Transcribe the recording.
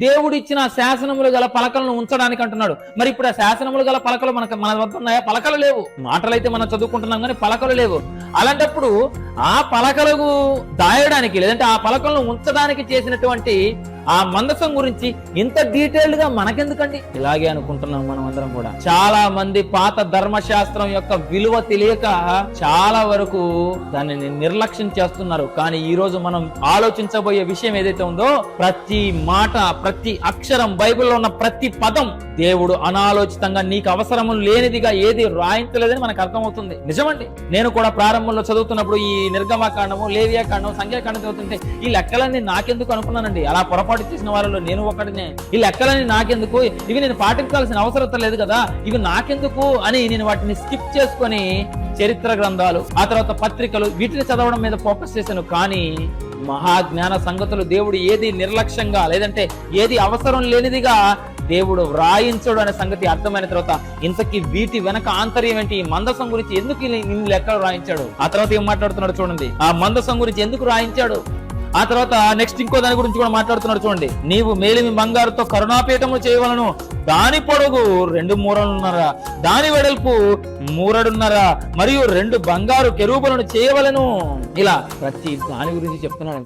దేవుడు ఇచ్చిన శాసనములు గల పలకలను ఉంచడానికి అంటున్నాడు. మరి ఇప్పుడు ఆ శాసనములు గల పలకలు మన వద్ద ఉన్నాయా? పలకలు లేవు. మాటలైతే మనం చదువుకుంటున్నాం కానీ పలకలు లేవు. అలాంటప్పుడు ఆ పలకలకు దాయడానికి లేదంటే ఆ పలకలను ఉంచడానికి చేసినటువంటి ఆ మందసం గురించి ఇంత డీటెయిల్డ్ గా మనకెందుకండి? ఇలాగే అనుకుంటున్నాం మనం అందరం కూడా. చాలా మంది పాత ధర్మశాస్త్రం యొక్క విలువ తెలియక చాలా వరకు దానిని నిర్లక్ష్యం చేస్తున్నారు. కానీ ఈ రోజు మనం ఆలోచించబోయే విషయం ఏదైతే ఉందో, ప్రతి మాట, ప్రతి అక్షరం, బైబిల్లో ఉన్న ప్రతి పదం దేవుడు అనాలోచితంగా నీకు అవసరము లేనిదిగా ఏది రాయించలేదని మనకు అర్థమవుతుంది. నిజమండి. నేను కూడా ప్రారంభంలో చదువుతున్నప్పుడు ఈ నిర్గమకాండము, లేవియాకాండం, సంఖ్యాకాండం చదువుతుంటే ఈ లెక్కలన్నీ నాకెందుకు అనుకున్నానండి. అలా పొరపాటు చేసిన వాళ్ళలో నేను ఒకటినే. ఈ లెక్కలన్నీ నాకెందుకు, ఇవి నేను పాటించాల్సిన అవసరం లేదు కదా, ఇవి నాకెందుకు అని నేను వాటిని స్కిప్ చేసుకొని చరిత్ర గ్రంథాలు, ఆ తర్వాత పత్రికలు, వీటిని చదవడం మీద ఫోకస్ చేశాను. కానీ మహాజ్ఞాన సంగతులు దేవుడు ఏది నిర్లక్ష్యంగా లేదంటే ఏది అవసరం లేనిదిగా దేవుడు వ్రాయించడు అనే సంగతి అర్థమైన తర్వాత ఇంతకీ వీటి వెనక ఆంతర్యం ఏంటి? ఈ మందసం గురించి ఎందుకు ఇన్ని లెక్కలు రాయించాడు? ఆ తర్వాత ఏం మాట్లాడుతున్నాడు చూడండి. ఆ మందసం గురించి ఎందుకు రాయించాడు? ఆ తర్వాత నెక్స్ట్ ఇంకో దాని గురించి కూడా మాట్లాడుతున్నాడు చూడండి. నీవు మేలిమి బంగారుతో కరుణాపీఠము చేయవలను, దాని పొడుగు 2 మూరలున్నర, దాని వెడల్పు 3 మూరడున్నర, మరియు 2 బంగారు కెరూబులను చేయవలను. ఇలా ప్రతి దాని గురించి చెప్తున్నాడు.